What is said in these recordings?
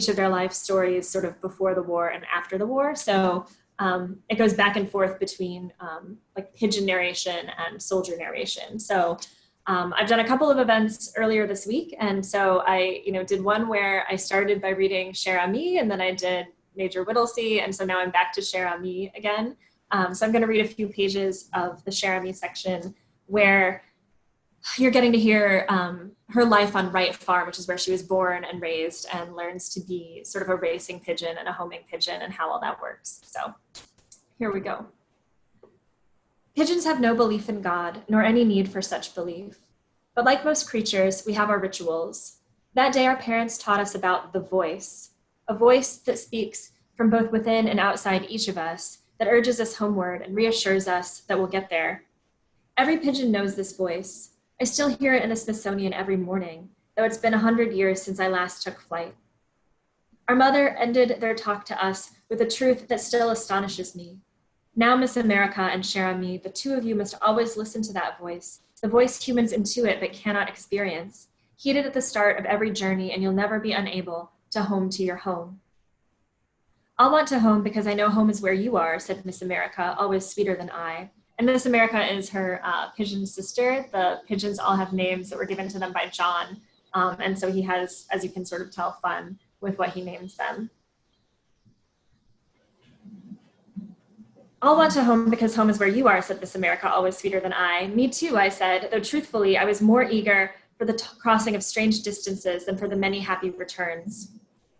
of their life stories sort of before the war and after the war. So it goes back and forth between like pigeon narration and soldier narration. So I've done a couple of events earlier this week. And so I did one where I started by reading Cher Ami, and then I did Major Whittlesey. And so now I'm back to Cher Ami again. So I'm going to read a few pages of the Cher Ami section where you're getting to hear her life on Wright Farm, which is where she was born and raised, and learns to be sort of a racing pigeon and a homing pigeon and how all that works. So here we go. Pigeons have no belief in God, nor any need for such belief. But like most creatures, we have our rituals. That day, our parents taught us about the voice, a voice that speaks from both within and outside each of us, that urges us homeward and reassures us that we'll get there. Every pigeon knows this voice. I still hear it in the Smithsonian every morning, though it's been 100 years since I last took flight. Our mother ended their talk to us with a truth that still astonishes me. Now, Miss America and Cher Ami, the two of you must always listen to that voice, the voice humans intuit but cannot experience. Heed it at the start of every journey, and you'll never be unable to home to your home. I'll want to home because I know home is where you are, said Miss America, always sweeter than I. And Miss America is her pigeon sister. The pigeons all have names that were given to them by John. And so he has, as you can sort of tell, fun with what he names them. I'll want to home because home is where you are, said Miss America, always sweeter than I. Me too, I said, though truthfully, I was more eager for the crossing of strange distances than for the many happy returns.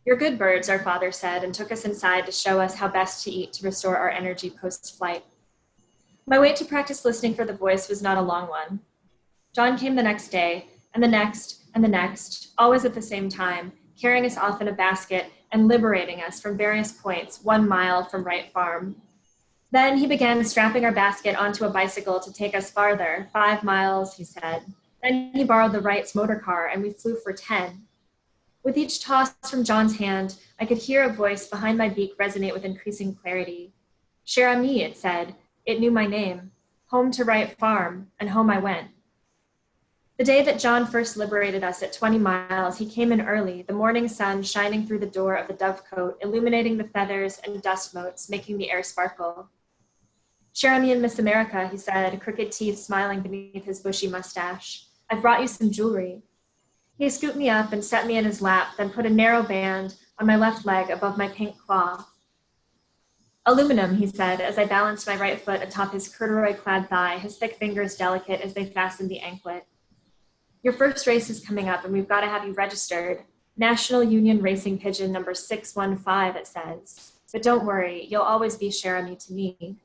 You're good birds, our father said, and took us inside to show us how best to eat to restore our energy post-flight. My wait to practice listening for the voice was not a long one. John came the next day, and the next, and the next, always at the same time, carrying us off in a basket and liberating us from various points 1 mile from Wright Farm. Then he began strapping our basket onto a bicycle to take us farther, 5 miles, he said. Then he borrowed the Wright's motor car, and we flew for 10. With each toss from John's hand, I could hear a voice behind my beak resonate with increasing clarity. Cher Ami, it said. It knew my name. Home to Wright Farm, and home I went. The day that John first liberated us at 20 miles, he came in early, the morning sun shining through the door of the dovecote, illuminating the feathers and dust motes, making the air sparkle. Cher Ami and Miss America, he said, crooked teeth smiling beneath his bushy mustache. I've brought you some jewelry. He scooped me up and set me in his lap, then put a narrow band on my left leg above my pink claw. Aluminum, he said, as I balanced my right foot atop his corduroy-clad thigh, his thick fingers delicate as they fastened the anklet. Your first race is coming up, and we've got to have you registered. National Union Racing Pigeon number 615, it says. But don't worry, you'll always be Cher Ami to me.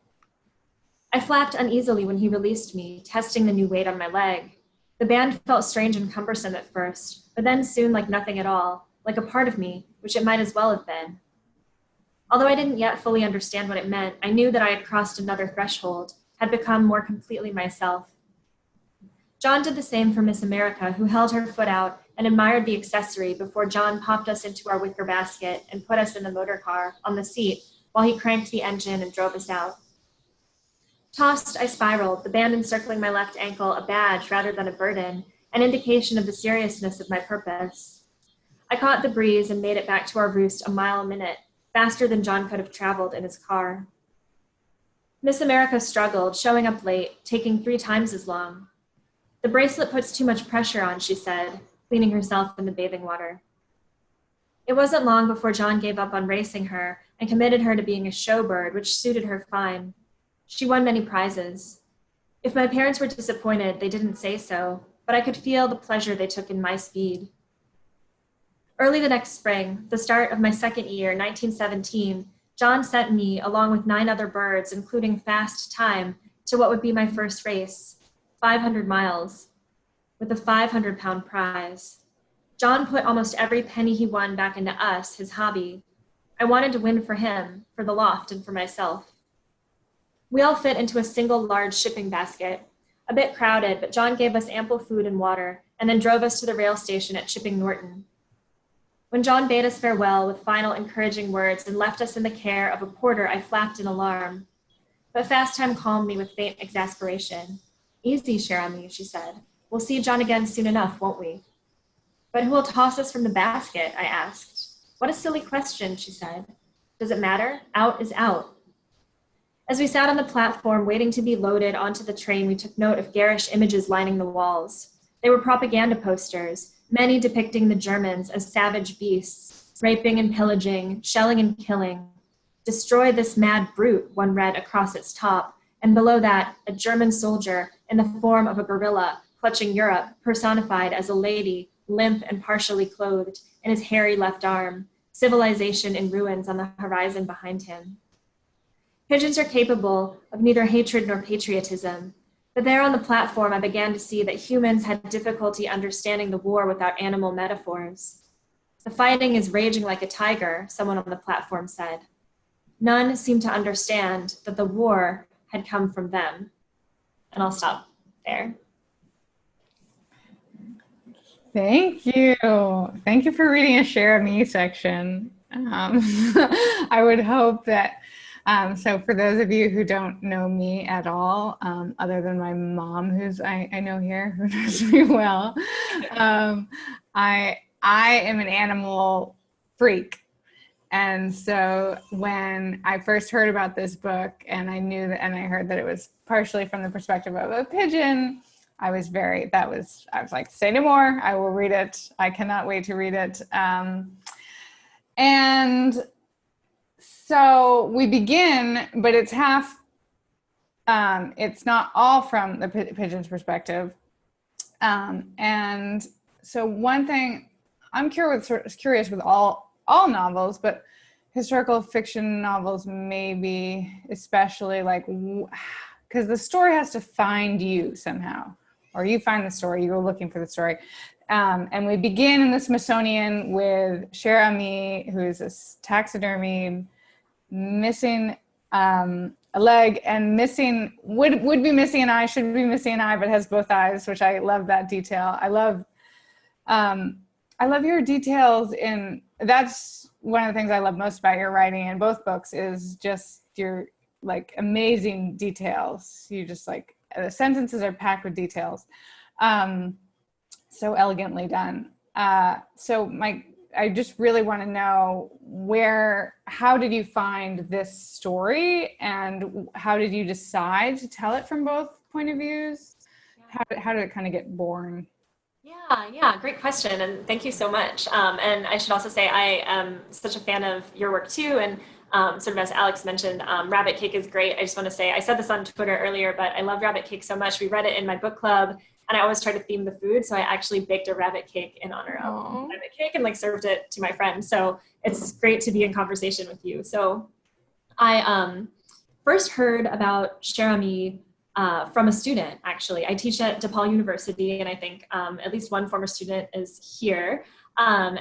I flapped uneasily when he released me, testing the new weight on my leg. The band felt strange and cumbersome at first, but then soon like nothing at all, like a part of me, which it might as well have been. Although I didn't yet fully understand what it meant, I knew that I had crossed another threshold, had become more completely myself. John did the same for Miss America, who held her foot out and admired the accessory before John popped us into our wicker basket and put us in the motor car on the seat while he cranked the engine and drove us out. Tossed, I spiraled, the band encircling my left ankle a badge rather than a burden, an indication of the seriousness of my purpose. I caught the breeze and made it back to our roost a mile a minute, faster than John could have traveled in his car. Miss America struggled, showing up late, taking 3 times as long. The bracelet puts too much pressure on, she said, cleaning herself in the bathing water. It wasn't long before John gave up on racing her and committed her to being a showbird, which suited her fine. She won many prizes. If my parents were disappointed, they didn't say so, but I could feel the pleasure they took in my speed. Early the next spring, the start of my second year, 1917, John sent me, along with 9 other birds, including fast time, to what would be my first race, 500 miles, with a 500-pound prize. John put almost every penny he won back into us, his hobby. I wanted to win for him, for the loft, and for myself. We all fit into a single large shipping basket, a bit crowded, but John gave us ample food and water, and then drove us to the rail station at Chipping Norton. When John bade us farewell with final encouraging words and left us in the care of a porter, I flapped in alarm. But Fast Time calmed me with faint exasperation. Easy, Cher Ami, she said. We'll see John again soon enough, won't we? But who will toss us from the basket, I asked. What a silly question, she said. Does it matter? Out is out. As we sat on the platform waiting to be loaded onto the train, we took note of garish images lining the walls. They were propaganda posters, many depicting the Germans as savage beasts, raping and pillaging, shelling and killing. Destroy this mad brute, one read across its top, and below that, a German soldier in the form of a gorilla clutching Europe, personified as a lady, limp and partially clothed, in his hairy left arm, civilization in ruins on the horizon behind him. Pigeons are capable of neither hatred nor patriotism, but there on the platform I began to see that humans had difficulty understanding the war without animal metaphors. The fighting is raging like a tiger, someone on the platform said. None seemed to understand that the war had come from them. And I'll stop there. Thank you. Thank you for reading a Cher Ami section. I would hope that, so for those of you who don't know me at all, other than my mom, who's I know here, who knows me well, I am an animal freak. And so when I first heard about this book and I knew that, and I heard that it was partially from the perspective of a pigeon, I was like, say no more, I will read it. I cannot wait to read it. And so we begin, but it's half, it's not all from the pigeon's perspective. And so one thing I'm curious with all novels, but historical fiction novels maybe especially, like, because the story has to find you somehow, or you find the story, you go looking for the story. And we begin in the Smithsonian with Cher Ami, who is a taxidermy, missing a leg and missing, would be missing an eye, should be missing an eye, but has both eyes, which I love that detail. I love your details that's one of the things I love most about your writing in both books is just your like amazing details. You just like, the sentences are packed with details. So elegantly done. So I just really want to know how did you find this story and how did you decide to tell it from both point of views? How did it kind of get born? Yeah, great question. And thank you so much. And I should also say, I am such a fan of your work too. And sort of as Alex mentioned, rabbit cake is great. I just want to say, I said this on Twitter earlier, but I love rabbit cake so much. We read it in my book club and I always try to theme the food. So I actually baked a rabbit cake in honor of rabbit cake and like served it to my friends. So it's great to be in conversation with you. So I first heard about Cher Ami from a student, actually. I teach at DePaul University, and I think at least one former student is here. And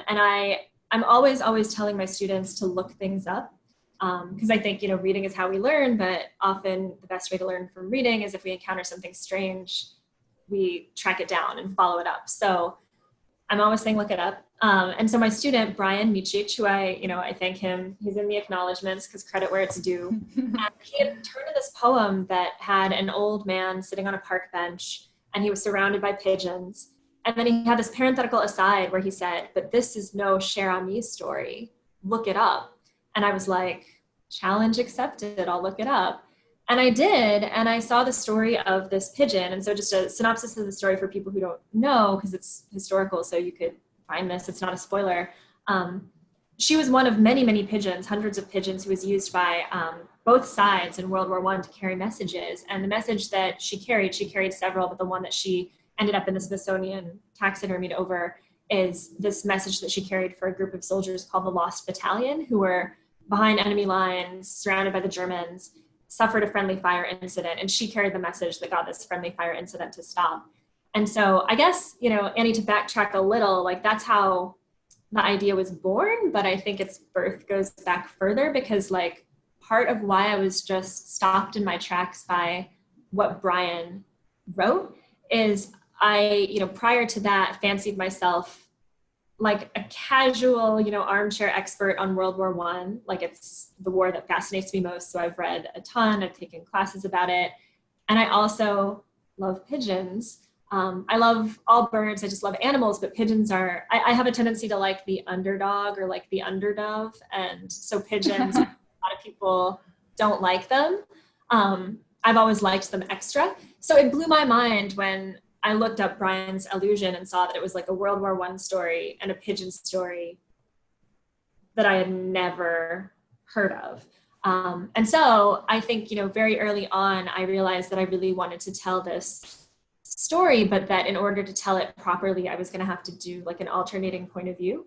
I'm always telling my students to look things up, because I think, reading is how we learn, but often the best way to learn from reading is if we encounter something strange, we track it down and follow it up. So I'm always saying, look it up. And so my student, Brian Michich, who I thank him, he's in the acknowledgements because credit where it's due. And he had turned to this poem that had an old man sitting on a park bench and he was surrounded by pigeons. And then he had this parenthetical aside where he said, but this is no Cher Ami story, look it up. And I was like, challenge accepted, I'll look it up. And I did, and I saw the story of this pigeon. And so just a synopsis of the story for people who don't know, because it's historical, so you could find this, it's not a spoiler. She was one of many, many pigeons, hundreds of pigeons, who was used by both sides in World War I to carry messages. And the message that she carried several, but the one that she ended up in the Smithsonian taxidermied over is this message that she carried for a group of soldiers called the Lost Battalion, who were behind enemy lines, surrounded by the Germans, suffered a friendly fire incident, and she carried the message that got this friendly fire incident to stop. And so I guess, Annie, to backtrack a little, like that's how the idea was born, but I think its birth goes back further because like part of why I was just stopped in my tracks by what Brian wrote is I, prior to that, fancied myself like a casual, armchair expert on World War I. Like it's the war that fascinates me most. So I've read a ton, I've taken classes about it. And I also love pigeons. I love all birds. I just love animals, but pigeons are, I have a tendency to like the underdog or like the underdove. And so pigeons, a lot of people don't like them. I've always liked them extra. So it blew my mind when I looked up Brian's Illusion and saw that it was like a World War I story and a pigeon story that I had never heard of. And so I think, very early on, I realized that I really wanted to tell this story, but that in order to tell it properly, I was going to have to do like an alternating point of view,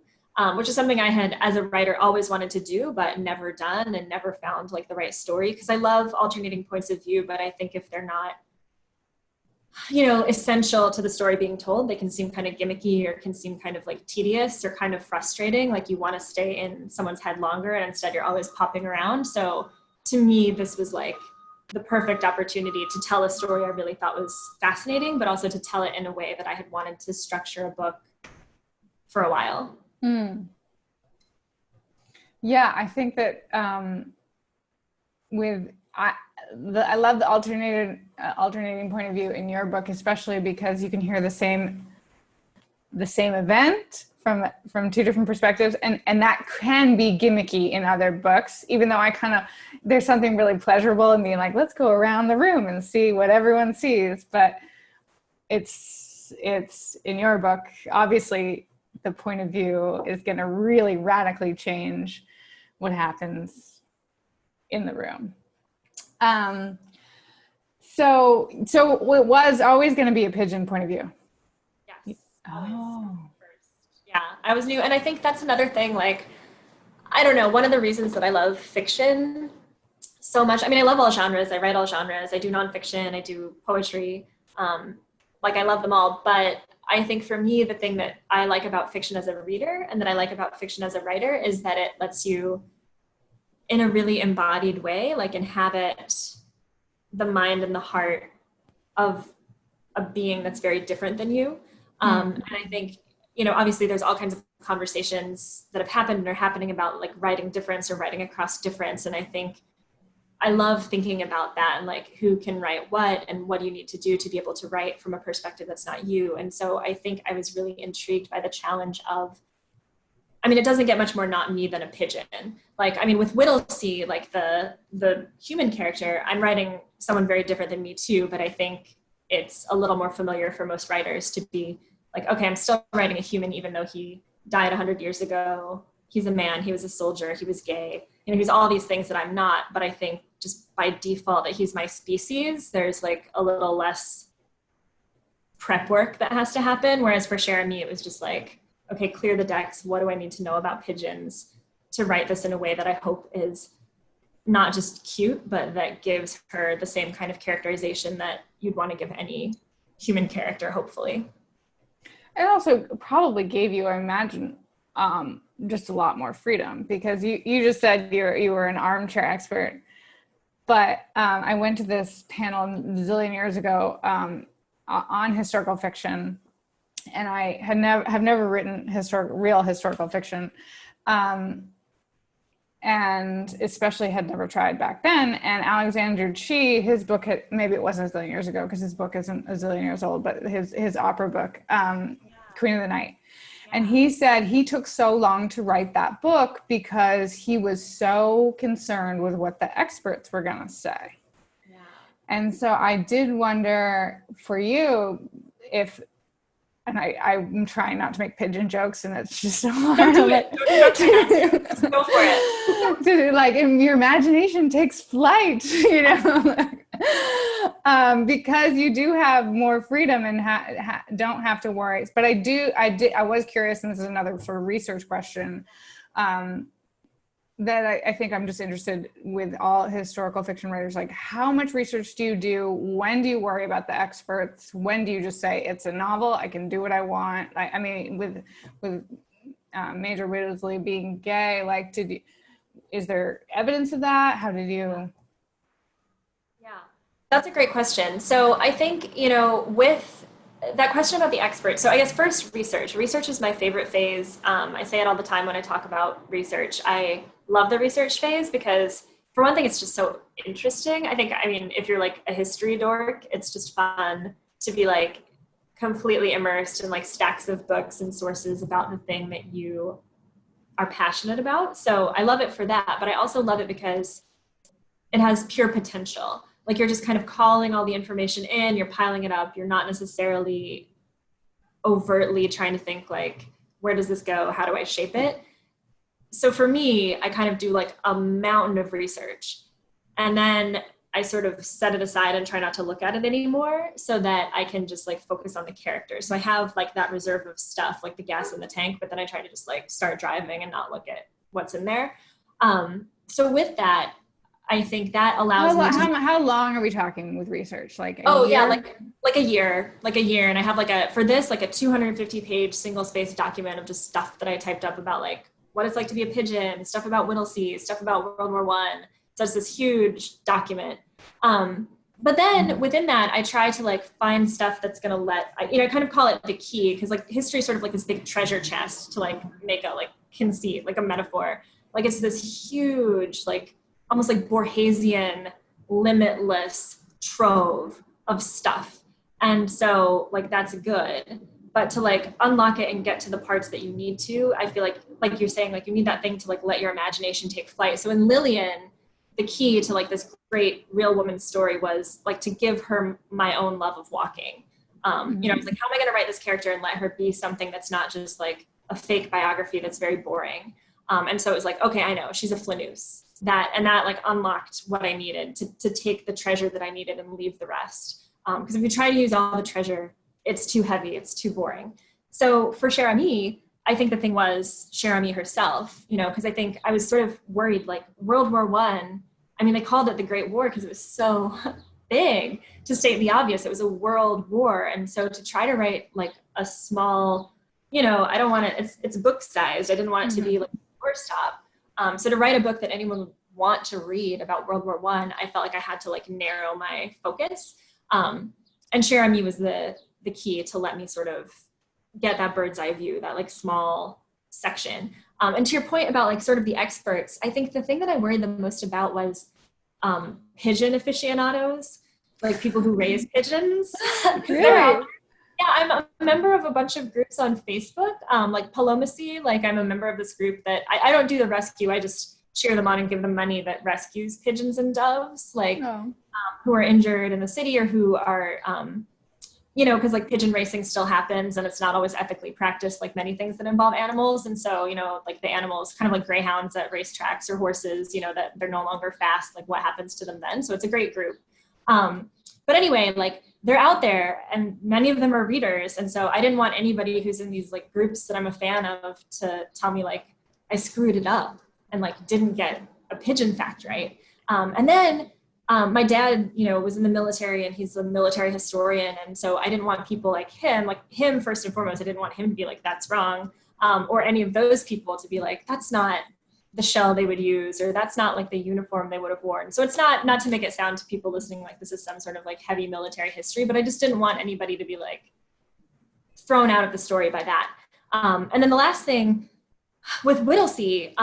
which is something I had, as a writer, always wanted to do, but never done and never found like the right story. Because I love alternating points of view, but I think if they're not, essential to the story being told, they can seem kind of gimmicky or can seem kind of like tedious or kind of frustrating. Like you want to stay in someone's head longer and instead you're always popping around. So to me, this was like the perfect opportunity to tell a story I really thought was fascinating, but also to tell it in a way that I had wanted to structure a book for a while. Yeah, I think that I love the alternating point of view in your book, especially because you can hear the same event from two different perspectives, and that can be gimmicky in other books, even though there's something really pleasurable in being like, let's go around the room and see what everyone sees. But it's in your book, obviously the point of view is going to really radically change what happens in the room. So it was always going to be a pigeon point of view. Yes. Oh. Yeah, I was new. And I think that's another thing, like, I don't know, one of the reasons that I love fiction so much, I mean, I love all genres. I write all genres. I do nonfiction. I do poetry. I love them all. But I think for me, the thing that I like about fiction as a reader and that I like about fiction as a writer is that it lets you, in a really embodied way, like inhabit the mind and the heart of a being that's very different than you. And I think, obviously there's all kinds of conversations that have happened and are happening about like writing difference or writing across difference. And I think I love thinking about that and like who can write what and what do you need to do to be able to write from a perspective that's not you. And so I think I was really intrigued by the challenge of, it doesn't get much more not me than a pigeon. With Whittlesey, like the human character, I'm writing someone very different than me too, but I think it's a little more familiar for most writers to be like, okay, I'm still writing a human, even though he died 100 years ago. He's a man, he was a soldier, he was gay, he's all these things that I'm not, but I think just by default that he's my species, there's like a little less prep work that has to happen. Whereas for Cher Ami, it was just like, okay, clear the decks. What do I need to know about pigeons to write this in a way that I hope is not just cute, but that gives her the same kind of characterization that you'd want to give any human character, hopefully. It also probably gave you, I imagine, just a lot more freedom, because you just said you were an armchair expert. But I went to this panel a zillion years ago on historical fiction, and I have never written real historical fiction, and especially had never tried back then. And Alexander Chee, his book, maybe it wasn't a zillion years ago because his book isn't a zillion years old, but his opera book, Queen of the Night. And he said he took so long to write that book because he was so concerned with what the experts were going to say. Yeah. And so I did wonder for you if, and I'm trying not to make pigeon jokes, and it's just so hard. Don't do it. Just go for it. Like, your imagination takes flight, because you do have more freedom and don't have to worry. But I was curious, and this is another sort of research question, that I think I'm just interested with all historical fiction writers, like how much research do you do? When do you worry about the experts? When do you just say it's a novel, I can do what I want? With Major Whittlesey being gay, like is there evidence of that? How did you? Yeah, that's a great question. So I think, with that question about the experts, so I guess first research is my favorite phase. I say it all the time when I talk about research. I love the research phase because, for one thing, it's just so interesting. If you're like a history dork, it's just fun to be like, completely immersed in like stacks of books and sources about the thing that you are passionate about. So I love it for that, but I also love it because it has pure potential. Like you're just kind of calling all the information in, you're piling it up. You're not necessarily overtly trying to think like, where does this go? How do I shape it? So for me, I kind of do like a mountain of research, and then I sort of set it aside and try not to look at it anymore so that I can just like focus on the character. So I have like that reserve of stuff, like the gas in the tank, but then I try to just like start driving and not look at what's in there. So with that, I think that allows me to. How long are we talking with research? Like a Oh year? yeah, like a year, and I have like for this like a 250-page single-spaced document of just stuff that I typed up about like what it's like to be a pigeon, stuff about Whittlesey, stuff about World War I. So it's this huge document. But then within that, I try to like find stuff that's gonna I kind of call it the key, because like history is sort of like this big treasure chest to like make a like conceit, like a metaphor. Like it's this huge, like almost like Borgesian, limitless trove of stuff. And so like that's good. But to like unlock it and get to the parts that you need to, I feel like you're saying, like you need that thing to like let your imagination take flight. So in Lillian, the key to like this great real woman's story was like to give her my own love of walking. You know, I was like, how am I going to write this character and let her be something that's not just like a fake biography that's very boring? And so it was like, okay, I know she's a flaneur. That like unlocked what I needed to take the treasure that I needed and leave the rest. Because if you try to use all the treasure, it's too heavy, it's too boring. So for Cher Ami, I think the thing was Cher Ami herself, you know, because I think I was sort of worried, like World War I, I mean, they called it the Great War because it was so big. To state the obvious, it was a world war. And so to try to write like a small, you know, I don't want it, it's book sized. I didn't want it to be like a doorstop. So to write a book that anyone would want to read about World War I felt like I had to like narrow my focus. And Cher Ami was the key to let me sort of get that bird's eye view, that like small section. And to your point about like sort of the experts, I think the thing that I worried the most about was pigeon aficionados, like people who raise pigeons. Really? Yeah, I'm a member of a bunch of groups on Facebook, like Palomacy. Like I'm a member of this group that I don't do the rescue. I just cheer them on and give them money that rescues pigeons and doves, like who are injured in the city or who are, you know, because like pigeon racing still happens and it's not always ethically practiced, like many things that involve animals. And so, you know, like the animals, kind of like greyhounds at racetracks or horses, you know, that they're no longer fast, like what happens to them then? So it's a great group. But anyway, like they're out there and many of them are readers. And so I didn't want anybody who's in these like groups that I'm a fan of to tell me like I screwed it up and like didn't get a pigeon fact right. And then my dad, you know, was in the military and he's a military historian. And so I didn't want people like him first and foremost, I didn't want him to be like, that's wrong. Or any of those people to be like, that's not the shell they would use, or that's not like the uniform they would have worn. So it's not to make it sound to people listening like this is some sort of like heavy military history, but I just didn't want anybody to be like thrown out of the story by that. And then the last thing with Whittlesey,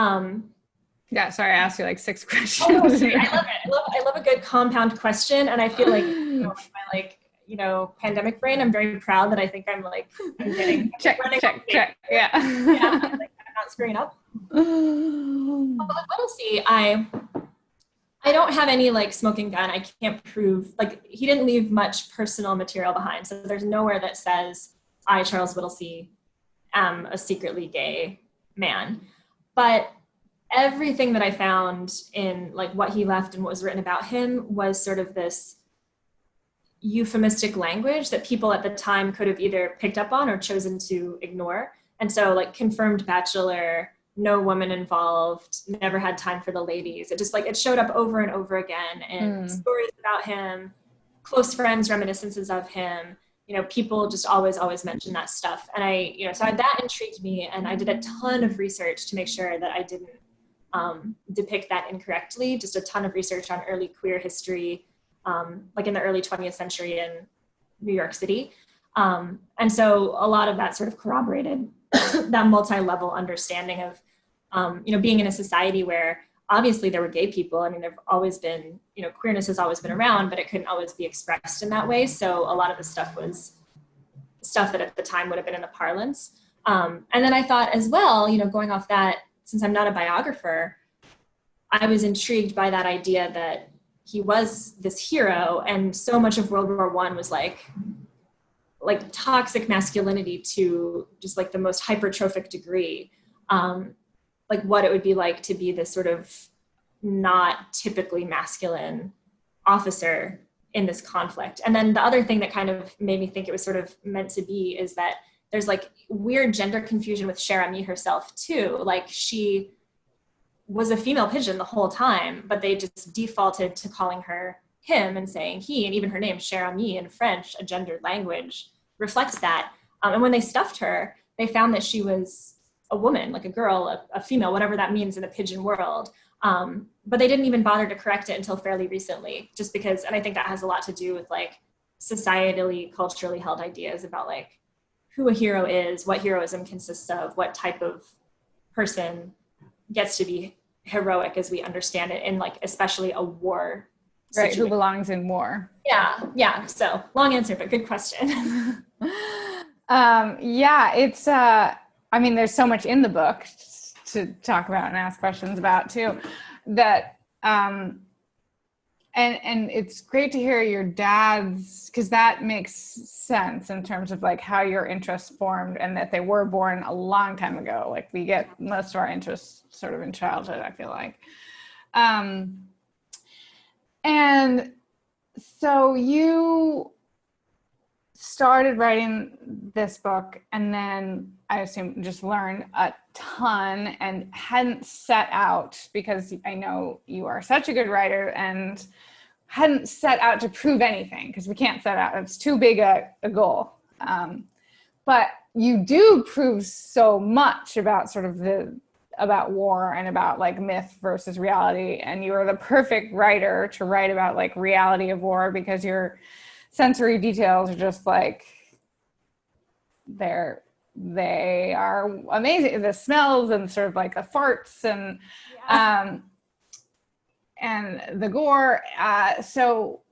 yeah, sorry, I asked you like 6 questions. I love it. I love a good compound question. And I feel like, you know, my like, you know, pandemic brain, I'm very proud that I think I'm getting check. Yeah. Yeah, like, I'm not screwing up. But with Whittlesey, I don't have any like smoking gun. I can't prove, like he didn't leave much personal material behind. So there's nowhere that says I, Charles Whittlesey, am a secretly gay man. But everything that I found in like what he left and what was written about him was sort of this euphemistic language that people at the time could have either picked up on or chosen to ignore. And so like confirmed bachelor, no woman involved, never had time for the ladies. It just like, it showed up over and over again in stories about him, close friends, reminiscences of him. You know, people just always mention that stuff. And I, you know, so that intrigued me and I did a ton of research to make sure that I didn't depict that incorrectly. Just a ton of research on early queer history, like in the early 20th century in New York City. And so a lot of that sort of corroborated that multi-level understanding of, you know, being in a society where obviously there were gay people. I mean, there've always been, you know, queerness has always been around, but it couldn't always be expressed in that way. So a lot of the stuff was stuff that at the time would have been in the parlance. And then I thought as well, going off that, since I'm not a biographer, I was intrigued by that idea that he was this hero, and so much of World War I was like toxic masculinity to just like the most hypertrophic degree. Like what it would be like to be this sort of not typically masculine officer in this conflict. And then the other thing that kind of made me think it was sort of meant to be is that there's like weird gender confusion with Cher Ami herself too. Like she was a female pigeon the whole time, but they just defaulted to calling her him and saying he, and even her name, Cher Ami in French, a gendered language, reflects that. And when they stuffed her, they found that she was a woman, like a girl, a female, whatever that means in the pigeon world. But they didn't even bother to correct it until fairly recently, just because, and I think that has a lot to do with like societally, culturally held ideas about like who a hero is, what heroism consists of, what type of person gets to be heroic as we understand it in like, especially a war Right, situation. who belongs in war. Yeah. So long answer, but good question. Yeah, it's, I mean, there's so much in the book to talk about and ask questions about too, that, and it's great to hear your dad's, because that makes sense in terms of like how your interests formed and that they were born a long time ago. Like we get most of our interests sort of in childhood, I feel like. And so you started writing this book and then I assume just learned a ton and hadn't set out, because I know you are such a good writer, and hadn't set out to prove anything, because we can't set out, it's too big a goal. But you do prove so much about sort of about war and about like myth versus reality, and you are the perfect writer to write about like reality of war, because your sensory details are just like they are amazing, the smells and sort of like the farts and and the gore. So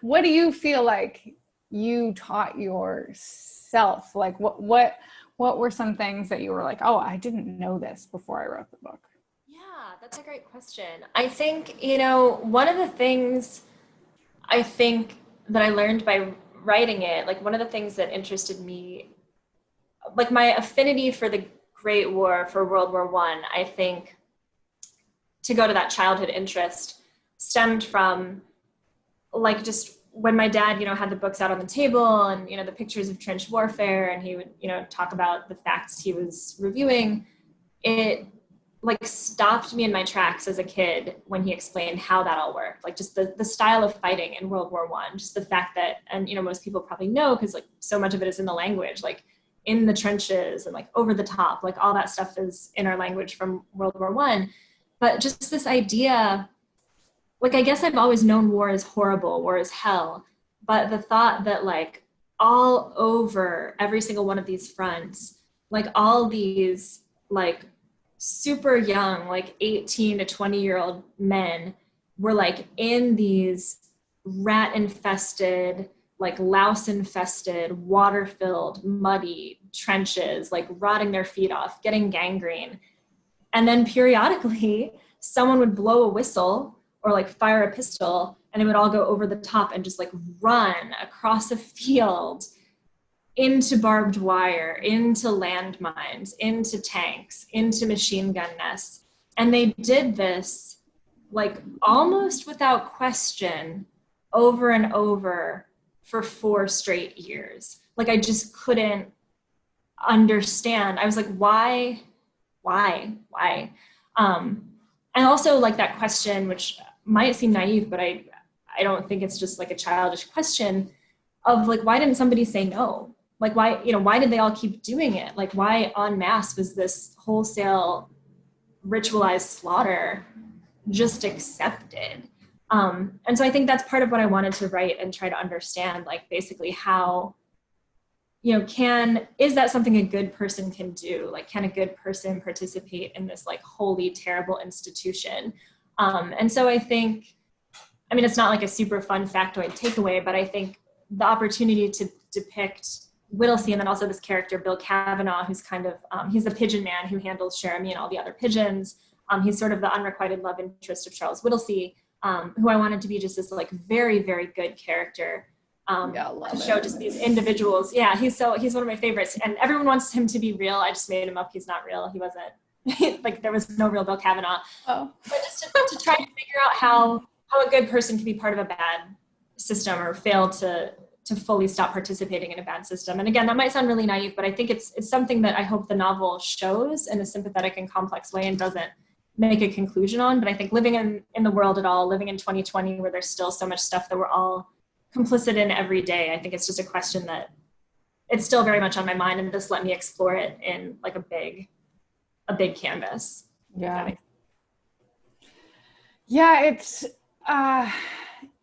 what do you feel like you taught yourself? Like what were some things that you were like, oh, I didn't know this before I wrote the book? Yeah, that's a great question. I think, one of the things I think that I learned by writing it, like one of the things that interested me, like my affinity for the Great War, for World War I think, to go to that childhood interest, stemmed from like just when my dad, had the books out on the table and, the pictures of trench warfare, and he would, talk about the facts he was reviewing, it like stopped me in my tracks as a kid when he explained how that all worked. Like just the style of fighting in World War I, just the fact that, and, most people probably know, because like so much of it is in the language, like in the trenches and like over the top, like all that stuff is in our language from World War I. But just this idea, like, I guess I've always known war is horrible, war is hell. But the thought that like all over every single one of these fronts, like all these like super young, like 18 to 20-year-old men were like in these rat infested, like louse infested, water filled, muddy trenches, like rotting their feet off, getting gangrene. And then periodically someone would blow a whistle or like fire a pistol, and it would all go over the top and just like run across a field into barbed wire, into landmines, into tanks, into machine gun nests. And they did this like almost without question over and over for 4 straight years. Like I just couldn't understand. I was like, why? And also like that question, which might seem naive, but I don't think it's just like a childish question of like, why didn't somebody say no? Like why did they all keep doing it? Like why en masse was this wholesale ritualized slaughter just accepted? And so I think that's part of what I wanted to write and try to understand, like basically how, is that something a good person can do? Like, can a good person participate in this like holy, terrible institution? And so I think, it's not like a super fun factoid takeaway, but I think the opportunity to depict Whittlesey, and then also this character, Bill Kavanaugh, who's kind of, he's the pigeon man who handles Cher Ami and all the other pigeons. He's sort of the unrequited love interest of Charles Whittlesey, who I wanted to be just this like very, very good character. To show just these individuals. Yeah, he's one of my favorites, and everyone wants him to be real. I just made him up. He's not real. He wasn't. Like, there was no real Bill Kavanaugh. Oh. But just to try to figure out how a good person can be part of a bad system or fail to fully stop participating in a bad system. And again, that might sound really naive, but I think it's something that I hope the novel shows in a sympathetic and complex way and doesn't make a conclusion on. But I think living in the world at all, living in 2020, where there's still so much stuff that we're all complicit in every day, I think it's just a question that it's still very much on my mind, and this let me explore it in like a big canvas. Yeah. Yeah, it's,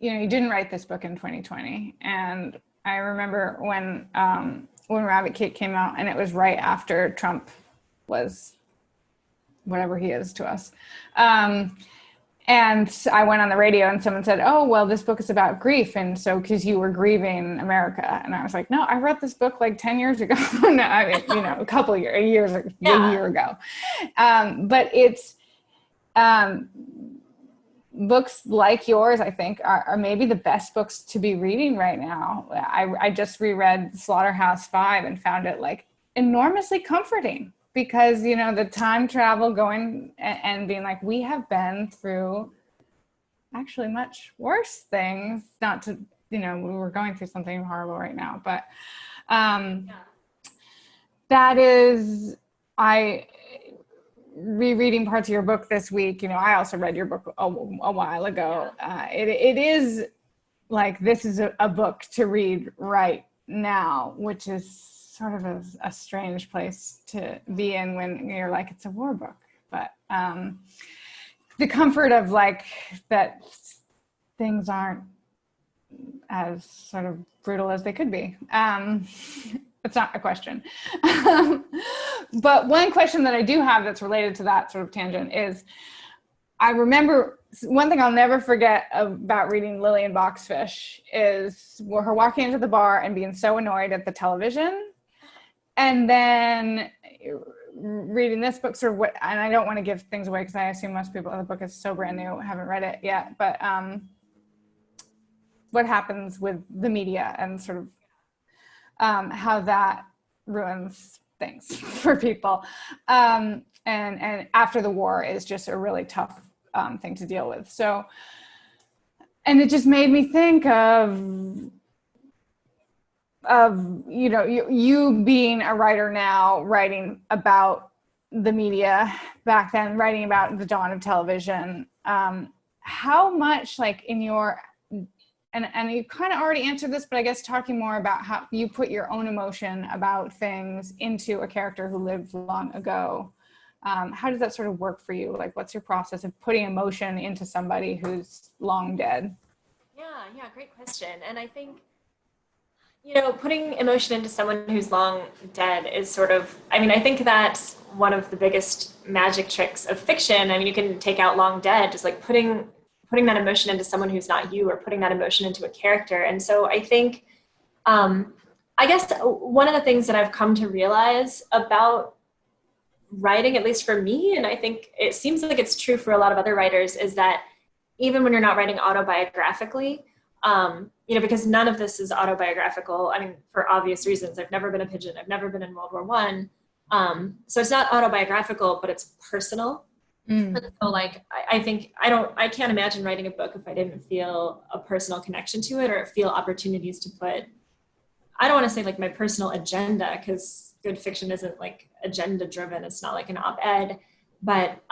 you didn't write this book in 2020. And I remember when Rabbit Cake came out, and it was right after Trump was whatever he is to us. And I went on the radio and someone said, oh, well, this book is about grief. And so, because you were grieving America. And I was like, no, I wrote this book like 10 years ago. No, I mean, a couple of years, a year ago. But it's books like yours, I think, are maybe the best books to be reading right now. I just reread Slaughterhouse-Five and found it like enormously comforting. Because, the time travel going and being like, we have been through actually much worse things. Not to, we're going through something horrible right now. But that is, rereading parts of your book this week. I also read your book a while ago. It is like, this is a book to read right now, which is sort of a strange place to be in when you're like, it's a war book. But the comfort of like that things aren't as sort of brutal as they could be. It's not a question. But one question that I do have that's related to that sort of tangent is, I remember one thing I'll never forget about reading Lillian Boxfish is her walking into the bar and being so annoyed at the television. And then reading this book, sort of and I don't want to give things away because I assume most people, the book is so brand new, haven't read it yet, but what happens with the media and sort of how that ruins things for people. And after the war is just a really tough thing to deal with. So, and it just made me think of you being a writer now, writing about the media back then, writing about the dawn of television. How much, like, in your, and you kind of already answered this, but I guess talking more about how you put your own emotion about things into a character who lived long ago. How does that sort of work for you? Like, what's your process of putting emotion into somebody who's long dead? Yeah, great question. And I think, putting emotion into someone who's long dead is sort of, I think that's one of the biggest magic tricks of fiction. You can take out long dead, just like putting that emotion into someone who's not you, or putting that emotion into a character. And so I think, I guess one of the things that I've come to realize about writing, at least for me, and I think it seems like it's true for a lot of other writers, is that even when you're not writing autobiographically, because none of this is autobiographical. For obvious reasons. I've never been a pigeon. I've never been in World War I. So it's not autobiographical, but it's personal. So like, I think I can't imagine writing a book if I didn't feel a personal connection to it, or feel opportunities to put, I don't want to say like my personal agenda, because good fiction isn't like agenda driven. It's not like an op-ed, but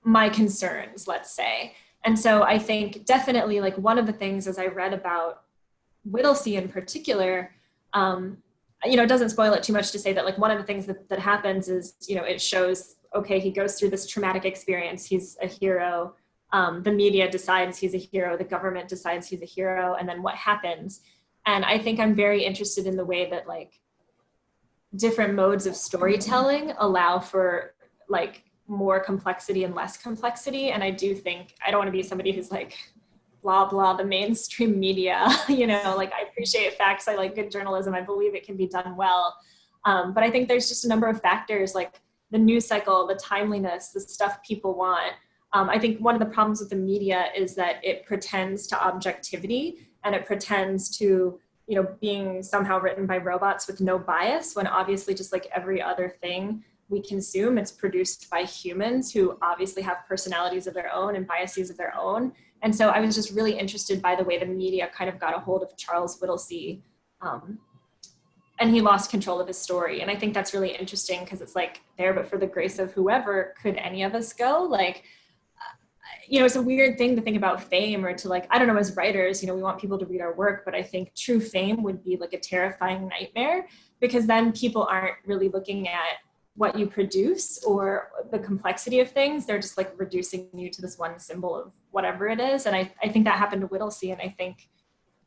my concerns, let's say. And so I think definitely, like, one of the things as I read about Whittlesey in particular, it doesn't spoil it too much to say that, like, one of the things that happens is, it shows, okay, he goes through this traumatic experience. He's a hero. The media decides he's a hero. The government decides he's a hero. And then what happens? And I think I'm very interested in the way that, like, different modes of storytelling allow for, like, more complexity and less complexity. And I do think, I don't want to be somebody who's like blah, blah, the mainstream media, you know, like I appreciate facts. I like good journalism. I believe it can be done well. But I think there's just a number of factors like the news cycle, the timeliness, the stuff people want. I think one of the problems with the media is that it pretends to objectivity and it pretends to, you know, being somehow written by robots with no bias, when obviously just like every other thing we consume, it's produced by humans who obviously have personalities of their own and biases of their own. And so I was just really interested by the way the media kind of got a hold of Charles Whittlesey, and he lost control of his story. And I think that's really interesting because it's like there, but for the grace of whoever, could any of us go? Like, you know, it's a weird thing to think about fame or to like, I don't know, as writers, you know, we want people to read our work, but I think true fame would be like a terrifying nightmare because then people aren't really looking at what you produce or the complexity of things. They're just like reducing you to this one symbol of whatever it is. And I think that happened to Whittlesey. And I think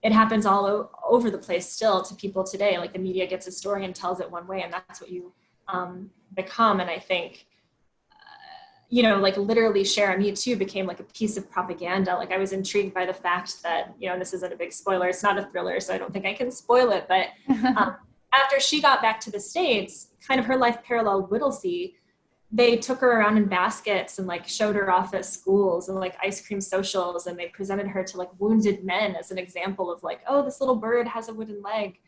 it happens all over the place still to people today. Like the media gets a story and tells it one way and that's what you become. And I think, you know, like literally Cher Ami too became like a piece of propaganda. Like I was intrigued by the fact that, you know, this isn't a big spoiler, it's not a thriller, so I don't think I can spoil it, but after she got back to the States, kind of her life paralleled Whittlesey. They took her around in baskets and like showed her off at schools and like ice cream socials. And they presented her to like wounded men as an example of like, oh, this little bird has a wooden leg.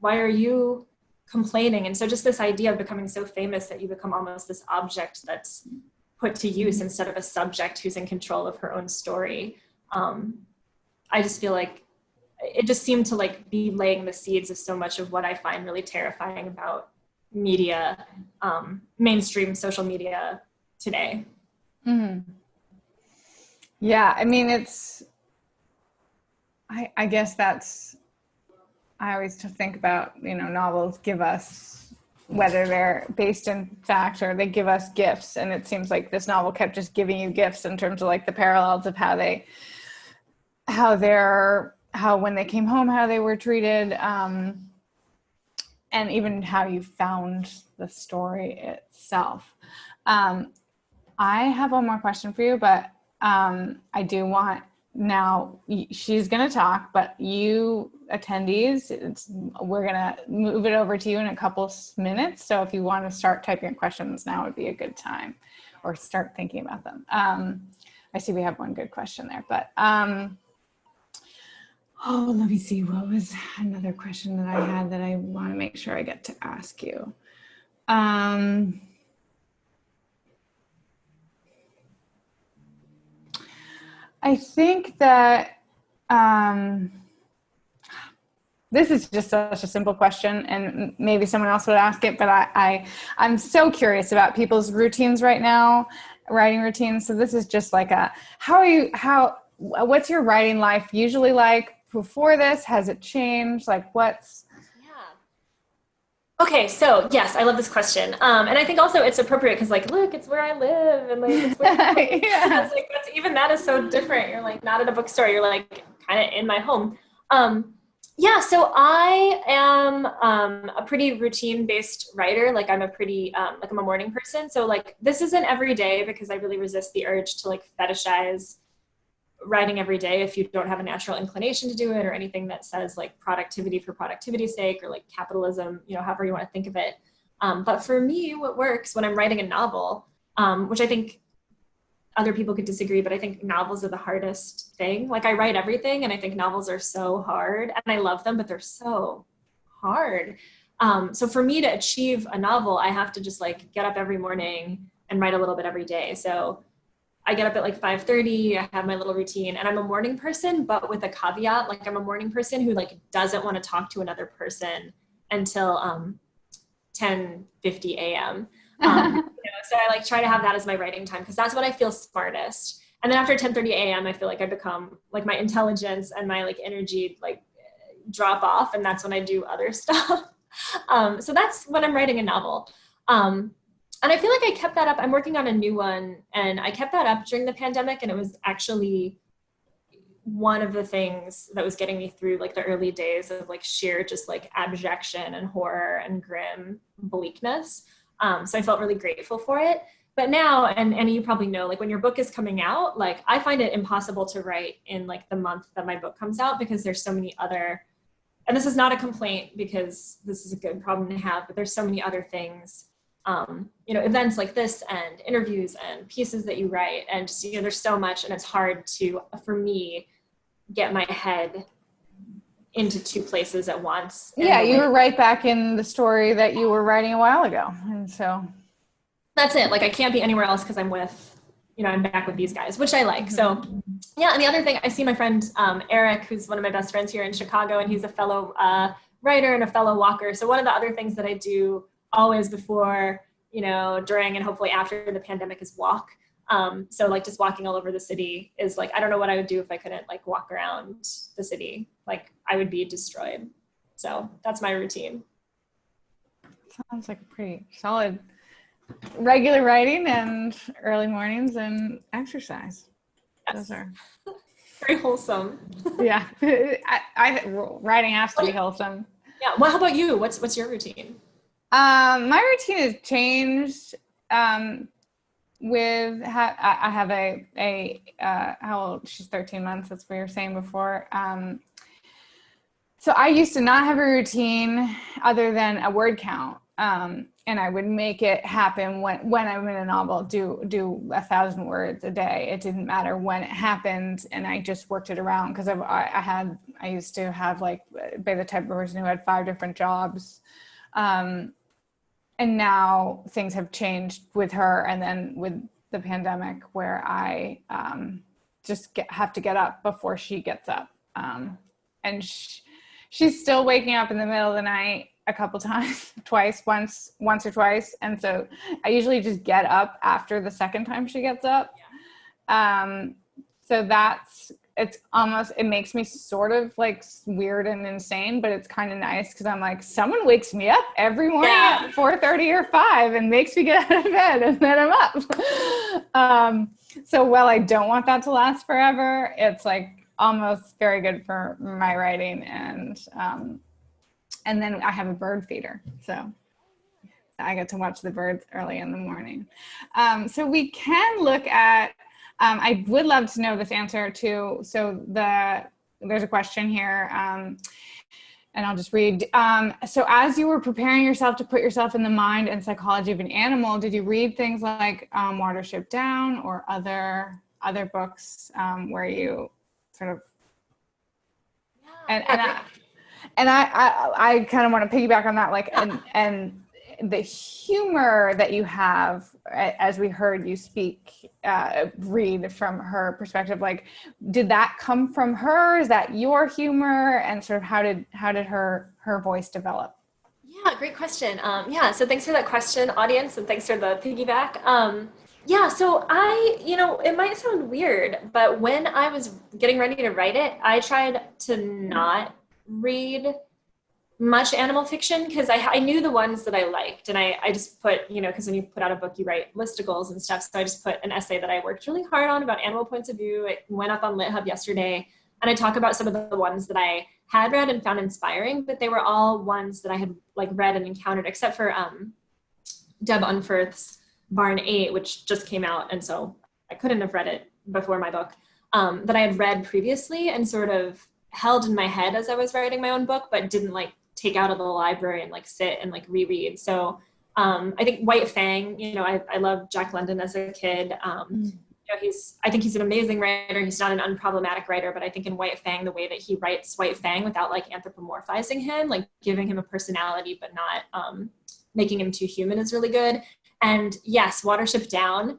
Why are you complaining? And so just this idea of becoming so famous that you become almost this object that's put to use instead of a subject who's in control of her own story. I just feel like it just seemed to like be laying the seeds of so much of what I find really terrifying about media, mainstream social media today. Mm-hmm. Yeah, I mean, I guess that's, I always think about, you know, novels give us, whether they're based in fact or they give us gifts. And it seems like this novel kept just giving you gifts in terms of like the parallels of how when they came home, how they were treated, and even how you found the story itself. I have one more question for you, but I do want, now she's going to talk, but you attendees, we're going to move it over to you in a couple minutes. So if you want to start typing questions, now would be a good time, or start thinking about them. I see we have one good question there, but oh, let me see. What was another question that I had that I want to make sure I get to ask you? I think that this is just such a simple question, and maybe someone else would ask it, but I'm so curious about people's routines right now, writing routines. So this is just like what's your writing life usually like before this? Has it changed? Like Okay, so yes, I love this question. And I think also it's appropriate because like, look, it's where I live and like, it's where yeah. it's like, even that is so different. You're like not at a bookstore, you're like kind of in my home. Yeah, so I am a pretty routine-based writer. Like I'm a pretty, like I'm a morning person. So like this isn't every day because I really resist the urge to like fetishize writing every day if you don't have a natural inclination to do it or anything that says like productivity for productivity's sake or like capitalism, you know, however you want to think of it. But for me, what works when I'm writing a novel, which I think other people could disagree, but I think novels are the hardest thing. Like I write everything and I think novels are so hard and I love them, but they're so hard. So for me to achieve a novel, I have to just like get up every morning and write a little bit every day. So I get up at like 5:30, I have my little routine, and I'm a morning person, but with a caveat, like I'm a morning person who like doesn't want to talk to another person until 10:50 a.m. You know, so I like try to have that as my writing time because that's what I feel smartest. And then after 10:30 a.m., I feel like I become like my intelligence and my like energy like drop off, and that's when I do other stuff. So that's when I'm writing a novel. And I feel like I kept that up. I'm working on a new one and I kept that up during the pandemic, and it was actually one of the things that was getting me through like the early days of like sheer just like abjection and horror and grim bleakness. So I felt really grateful for it. But now, and you probably know, like when your book is coming out, like I find it impossible to write in like the month that my book comes out, because there's so many other, and this is not a complaint because this is a good problem to have, but there's so many other things, you know, events like this and interviews and pieces that you write, and just, you know, there's so much, and it's hard to, for me, get my head into two places at once. Yeah, you were right back in the story that you were writing a while ago. And so that's it. Like I can't be anywhere else because I'm with, you know, I'm back with these guys, which I like. So yeah. And the other thing, I see my friend Eric, who's one of my best friends here in Chicago, and he's a fellow writer and a fellow walker. So one of the other things that I do always before, you know, during and hopefully after the pandemic is walk. So like just walking all over the city is like, I don't know what I would do if I couldn't like walk around the city. Like I would be destroyed. So that's my routine. Sounds like a pretty solid regular writing and early mornings and exercise. Yes. Those are very wholesome. Yeah, writing has to be wholesome. Yeah. Well, how about you? What's your routine? My routine has changed. With I have a how old? She's 13 months. That's what we were saying before. So I used to not have a routine other than a word count. And I would make it happen when I'm in a novel, do 1,000 words a day. It didn't matter when it happened, and I just worked it around because I used to have like be the type of person who had 5 different jobs, and now things have changed with her, and then with the pandemic, where I just have to get up before she gets up, and she's still waking up in the middle of the night a couple times, once or twice. And so I usually just get up after the second time she gets up. Yeah. So it makes me sort of like weird and insane, but it's kind of nice because I'm like, someone wakes me up every morning at 4:30 or 5 and makes me get out of bed, and then I'm up. So while I don't want that to last forever, it's like almost very good for my writing. And then I have a bird feeder, so I get to watch the birds early in the morning. So we can look at, I would love to know this answer too. So there's a question here, and I'll just read. So as you were preparing yourself to put yourself in the mind and psychology of an animal, did you read things like Watership Down or other books where you sort of, and I kind of want to piggyback on that, like, and the humor that you have, as we heard you read from her perspective, like, did that come from her? Is that your humor? And sort of how did her voice develop? Yeah, great question. So thanks for that question, audience, and thanks for the piggyback. So it might sound weird, but when I was getting ready to write it, I tried to not read much animal fiction because I knew the ones that I liked, and I just put, because when you put out a book, you write listicles and stuff. So I just put an essay that I worked really hard on about animal points of view. It went up on LitHub yesterday, and I talk about some of the ones that I had read and found inspiring, but they were all ones that I had like read and encountered, except for Deb Unferth's Barn 8, which just came out, and so I couldn't have read it before my book, that I had read previously and sort of held in my head as I was writing my own book, but didn't like take out of the library and like sit and like reread. So I think White Fang, I loved Jack London as a kid. I think he's an amazing writer. He's not an unproblematic writer, but I think in White Fang, the way that he writes White Fang without like anthropomorphizing him, like giving him a personality, but not making him too human, is really good. And yes, Watership Down.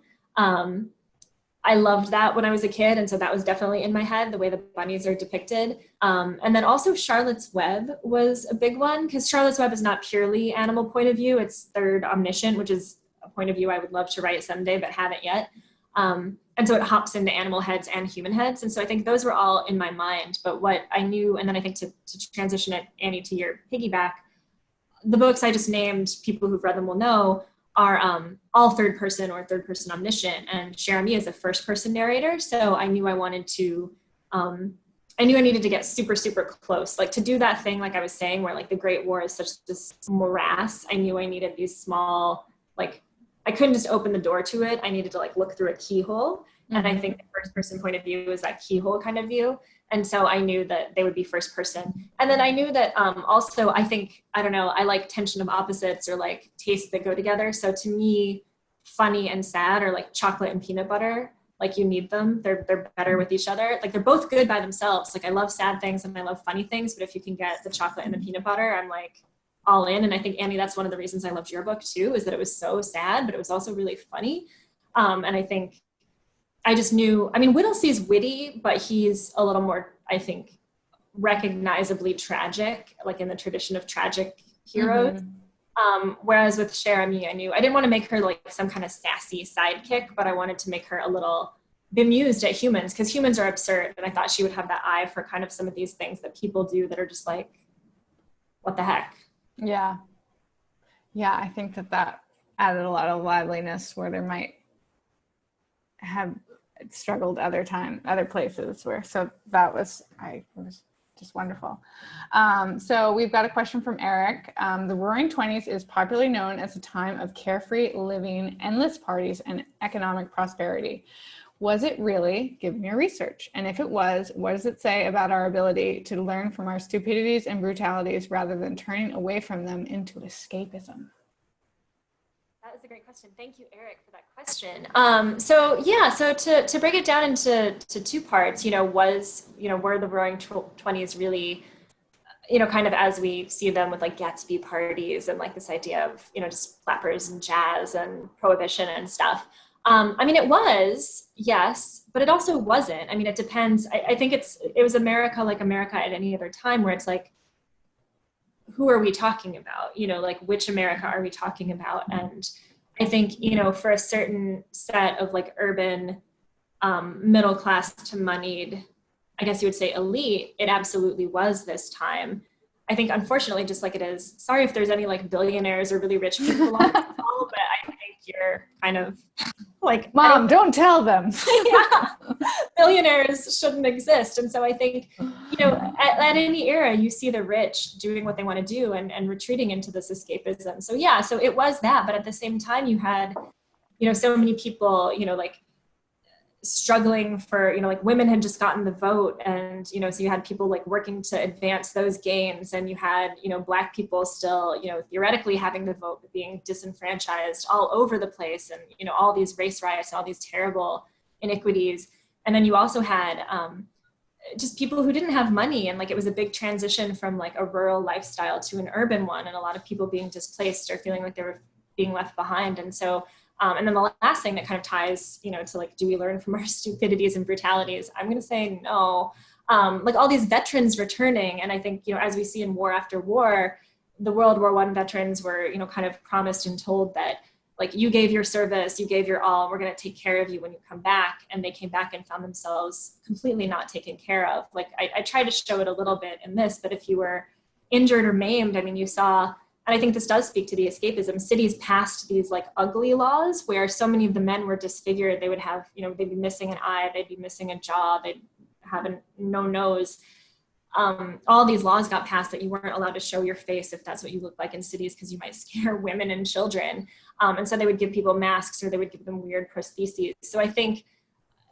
I loved that when I was a kid. And so that was definitely in my head, the way the bunnies are depicted. And then also Charlotte's Web was a big one, because Charlotte's Web is not purely animal point of view. It's third omniscient, which is a point of view I would love to write someday, but haven't yet. And so it hops into animal heads and human heads. And so I think those were all in my mind. But what I knew, and then I think to transition it, Annie, to your piggyback, the books I just named, people who've read them will know, are all third person or third person omniscient, and Cher Ami is a first person narrator. So I knew I needed to get super, super close, like to do that thing, like I was saying, where like the Great War is such this morass. I knew I needed these small, like, I couldn't just open the door to it. I needed to like look through a keyhole. And I think the first person point of view is that keyhole kind of view. And so I knew that they would be first person. And then I knew that also, I think, I don't know, I like tension of opposites or like tastes that go together. So to me, funny and sad are like chocolate and peanut butter. Like you need them. They're better with each other. Like they're both good by themselves. Like I love sad things and I love funny things, but if you can get the chocolate and the peanut butter, I'm like all in. And I think, Annie, that's one of the reasons I loved your book too, is that it was so sad, but it was also really funny. And I think I just knew, I mean, Whittlesey's witty, but he's a little more, I think, recognizably tragic, like in the tradition of tragic heroes. Whereas with Cher Ami, I knew I didn't want to make her like some kind of sassy sidekick, but I wanted to make her a little bemused at humans, because humans are absurd. And I thought she would have that eye for kind of some of these things that people do that are just like, what the heck? Yeah. Yeah, I think that added a lot of liveliness where there might have struggled other places where, so that was, it was just wonderful. So we've got a question from Eric. The Roaring Twenties is popularly known as a time of carefree living, endless parties, and economic prosperity. Was it really, given your research? And if it was, what does it say about our ability to learn from our stupidities and brutalities rather than turning away from them into escapism? That is a great question. Thank you, Eric, for that question. So to break it down into two parts, were the Roaring Twenties really, kind of as we see them with like Gatsby parties and like this idea of, just flappers and jazz and prohibition and stuff. I mean, it was, yes, but it also wasn't. I mean, it depends. I think it was America like America at any other time, where it's like, who are we talking about? Like which America are we talking about? And I think, for a certain set of like urban, middle class to moneyed, I guess you would say elite, it absolutely was this time. I think, unfortunately, just like it is, sorry if there's any like billionaires or really rich people on the call, but I think you're kind of like, Mom, don't tell them. Yeah, billionaires shouldn't exist. And so I think, at any era, you see the rich doing what they want to do and retreating into this escapism. So yeah, so it was that, but at the same time, you had, so many people, like struggling for, like women had just gotten the vote, and, so you had people like working to advance those gains, and you had, Black people still, theoretically having the vote, but being disenfranchised all over the place, and, all these race riots, all these terrible iniquities. And then you also had just people who didn't have money, and like it was a big transition from like a rural lifestyle to an urban one, and a lot of people being displaced or feeling like they were being left behind. And so and then the last thing that kind of ties, to like, do we learn from our stupidities and brutalities? I'm going to say no. Like all these veterans returning, and I think, as we see in War After War, the World War I veterans were, kind of promised and told that, like, you gave your service, you gave your all, we're going to take care of you when you come back. And they came back and found themselves completely not taken care of. Like I tried to show it a little bit in this, but if you were injured or maimed, I mean, you saw, and I think this does speak to the escapism, cities passed these like ugly laws where so many of the men were disfigured. They would have, they'd be missing an eye, they'd be missing a jaw, they'd have no nose. All these laws got passed that you weren't allowed to show your face if that's what you look like in cities, because you might scare women and children. And so they would give people masks, or they would give them weird prostheses. So I think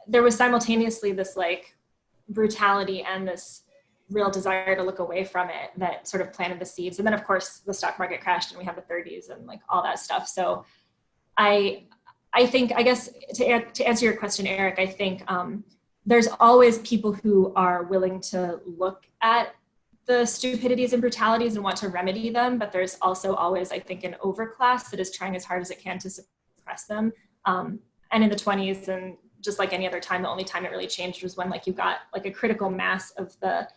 there was simultaneously this like brutality and this real desire to look away from it that sort of planted the seeds. And then of course the stock market crashed and we have the 30s and like all that stuff. So I think, I guess to answer your question, Eric, I think there's always people who are willing to look at the stupidities and brutalities and want to remedy them. But there's also always, I think, an overclass that is trying as hard as it can to suppress them. And in the 20s, and just like any other time, the only time it really changed was when like you got like a critical mass of the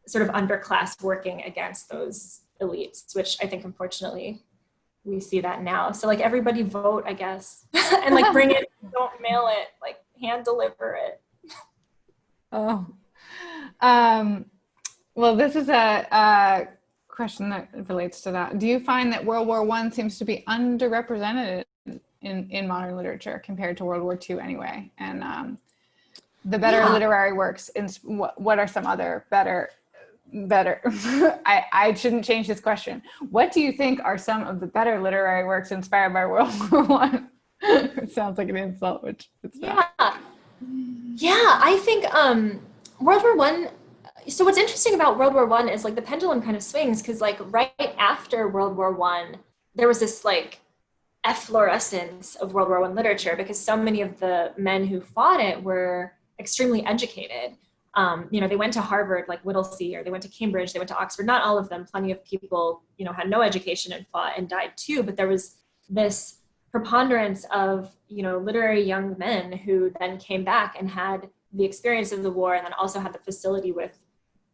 sort of underclass working against those elites, which I think, unfortunately, we see that now. So like everybody vote, I guess, and like bring it, don't mail it, like hand deliver it. Oh, well, this is a question that relates to that. Do you find that World War I seems to be underrepresented in modern literature compared to World War II anyway? And the better literary works, what are some other better, I shouldn't change this question. What do you think are some of the better literary works inspired by World War I? It sounds like an insult, which it's not. Yeah, I think World War One. So what's interesting about World War One is like the pendulum kind of swings because like right after World War One, there was this like efflorescence of World War One literature because so many of the men who fought it were extremely educated. They went to Harvard, like Whittlesey, or they went to Cambridge, they went to Oxford. Not all of them. Plenty of people, had no education and fought and died too. But there was this preponderance of, literary young men who then came back and had the experience of the war and then also had the facility with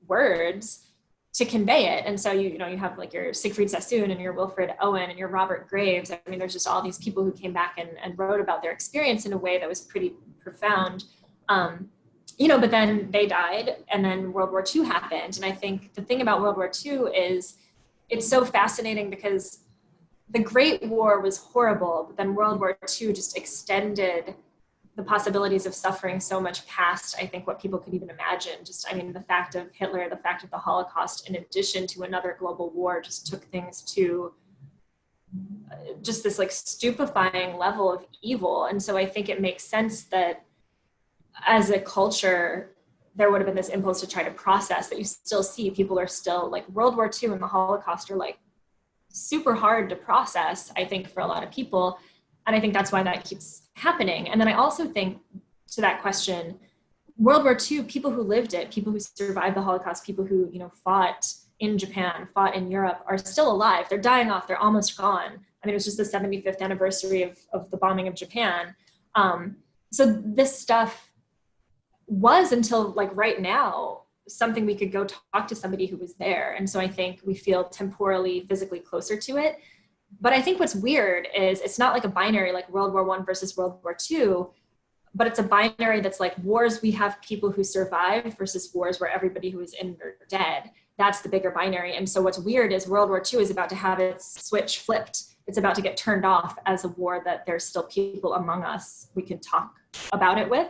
words to convey it. And so you have like your Siegfried Sassoon and your Wilfred Owen and your Robert Graves. I mean, there's just all these people who came back and wrote about their experience in a way that was pretty profound. But then they died and then World War II happened. And I think the thing about World War II is it's so fascinating because the Great War was horrible, but then World War II just extended the possibilities of suffering so much past, I think, what people could even imagine. The fact of Hitler, the fact of the Holocaust, in addition to another global war, just took things to just this like stupefying level of evil. And so I think it makes sense that as a culture, there would have been this impulse to try to process that you still see. People are still like World War II and the Holocaust are like super hard to process, I think, for a lot of people. And I think that's why that keeps happening. And then I also think to that question, World War II, people who lived it, people who survived the Holocaust, people who, fought in Japan, fought in Europe, are still alive. They're dying off. They're almost gone. I mean, it was just the 75th anniversary of the bombing of Japan. So this stuff was, until like right now, something we could go talk to somebody who was there. And so I think we feel temporally, physically closer to it. But I think what's weird is it's not like a binary like World War I versus World War II, but it's a binary that's like wars we have people who survived versus wars where everybody who is in are dead. That's the bigger binary. And so what's weird is World War II is about to have its switch flipped. It's about to get turned off as a war that there's still people among us we can talk about it with.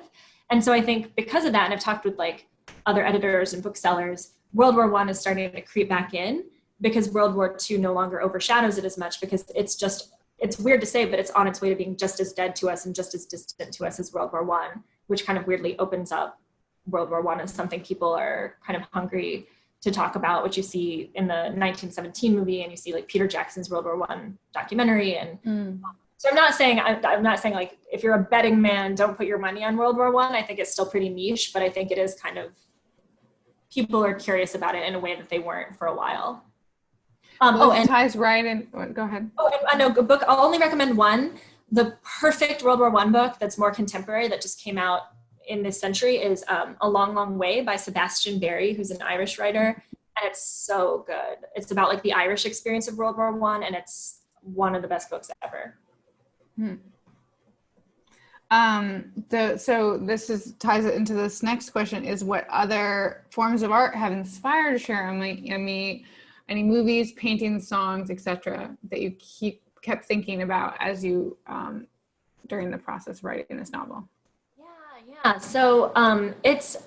And so I think because of that, and I've talked with like other editors and booksellers, World War I is starting to creep back in because World War II no longer overshadows it as much because it's weird to say, but it's on its way to being just as dead to us and just as distant to us as World War I, which kind of weirdly opens up World War I as something people are kind of hungry to talk about, which you see in the 1917 movie, and you see like Peter Jackson's World War I documentary. And so I'm not saying like, if you're a betting man, don't put your money on World War I. I think it's still pretty niche, but I think it is kind of, people are curious about it in a way that they weren't for a while. And ties right in. Go ahead. I know a book. I'll only recommend one. The perfect World War I book that's more contemporary that just came out in this century is A Long, Long Way by Sebastian Barry, who's an Irish writer, and it's so good. It's about like the Irish experience of World War I, and it's one of the best books ever. So this ties it into this next question: is what other forms of art have inspired Sharon? Any movies, paintings, songs, etc., that you kept thinking about as you during the process of writing this novel? Yeah. So it's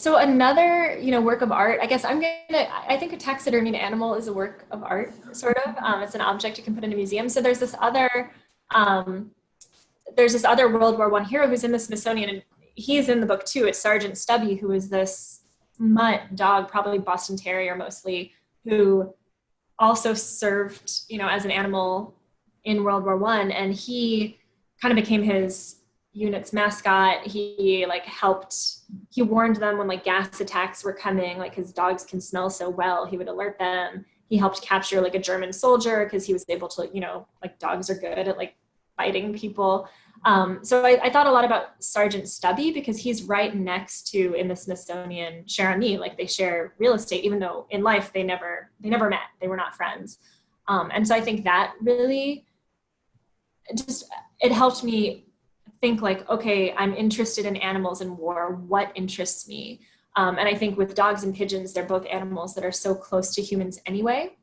another work of art. I guess I think a taxidermied animal is a work of art, sort of. It's an object you can put in a museum. So there's this other World War I hero who's in the Smithsonian, and he's in the book too. It's Sergeant Stubby, who is this mutt dog, probably Boston Terrier mostly, who also served, as an animal in World War I, and he kind of became his unit's mascot. He warned them when like gas attacks were coming, like his dogs can smell so well, he would alert them. He helped capture like a German soldier because he was able to, like dogs are good at like biting people. So I thought a lot about Sergeant Stubby because he's right next to, in the Smithsonian, Cher Ami. Like they share real estate, even though in life they never met. They were not friends. And so I think that really it helped me think like, okay, I'm interested in animals in war. What interests me? And I think with dogs and pigeons, they're both animals that are so close to humans anyway.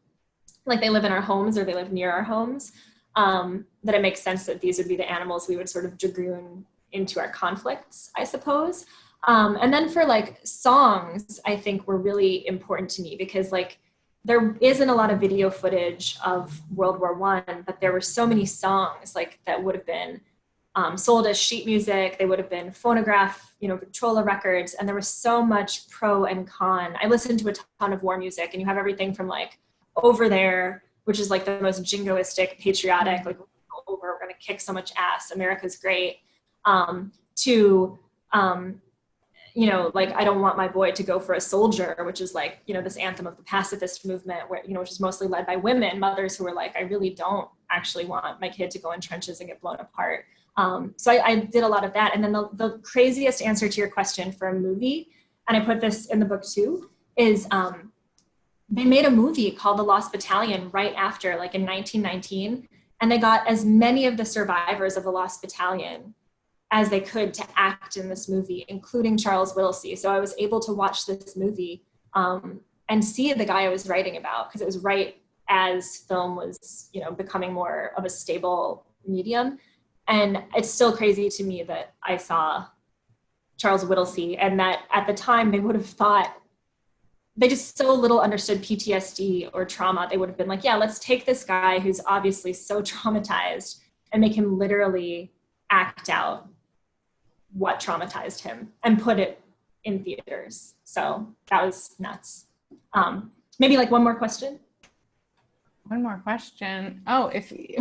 Like they live in our homes or they live near our homes. That it makes sense that these would be the animals we would sort of dragoon into our conflicts, I suppose. And then for like songs, I think were really important to me because like there isn't a lot of video footage of World War I, but there were so many songs like that would have been sold as sheet music. They would have been phonograph, Victrola records. And there was so much pro and con. I listened to a ton of war music, and you have everything from like Over There, which is like the most jingoistic, patriotic, like we're going to kick so much ass, America's great, to, like I Don't Want My Boy to Go for a Soldier, which is like, this anthem of the pacifist movement where, which is mostly led by women, mothers who are like, I really don't actually want my kid to go in trenches and get blown apart. So I did a lot of that. And then the craziest answer to your question for a movie, and I put this in the book too, is they made a movie called The Lost Battalion right after, like in 1919, and they got as many of the survivors of the Lost Battalion as they could to act in this movie, including Charles Whittlesey. So I was able to watch this movie and see the guy I was writing about, because it was right as film was, becoming more of a stable medium. And it's still crazy to me that I saw Charles Whittlesey, and that at the time they would have thought, they just so little understood PTSD or trauma. They would have been like, yeah, let's take this guy who's obviously so traumatized and make him literally act out what traumatized him and put it in theaters. So that was nuts. Maybe like one more question. One more question. Oh, if you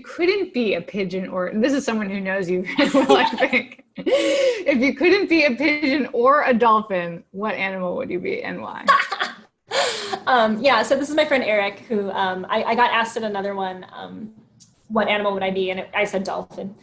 couldn't be a pigeon, or this is someone who knows you very well, I think. If you couldn't be a pigeon or a dolphin, what animal would you be and why? So this is my friend Eric, who I got asked at another one, what animal would I be? And I said dolphin.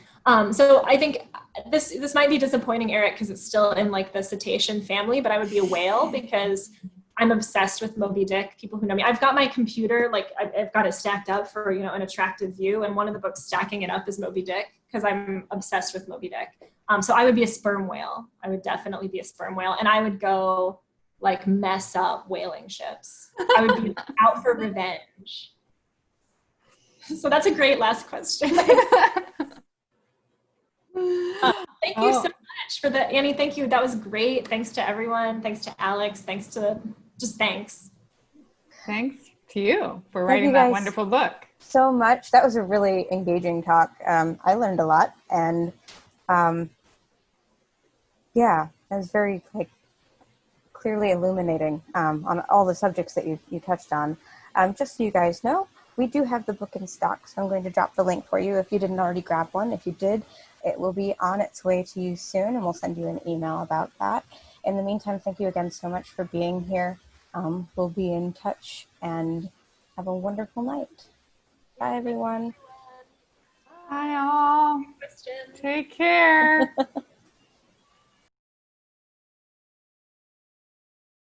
So I think this might be disappointing, Eric, because it's still in like the cetacean family, but I would be a whale because I'm obsessed with Moby Dick. People who know me, I've got my computer, like I've got it stacked up for, an attractive view. And one of the books stacking it up is Moby Dick, because I'm obsessed with Moby Dick. So I would be a sperm whale. I would definitely be a sperm whale. And I would go like mess up whaling ships. I would be out for revenge. So that's a great last question. Thank you so much for the, Annie, thank you. That was great. Thanks to everyone. Thanks to Alex. Thanks. Thanks to you for writing that wonderful book. So much. That was a really engaging talk. I learned a lot, and it was very clearly illuminating on all the subjects that you touched on. Just so you guys know, we do have the book in stock, so I'm going to drop the link for you if you didn't already grab one. If you did, it will be on its way to you soon, and we'll send you an email about that. In the meantime, thank you again so much for being here. We'll be in touch, and have a wonderful night. Bye, everyone. Bye, all. Take care.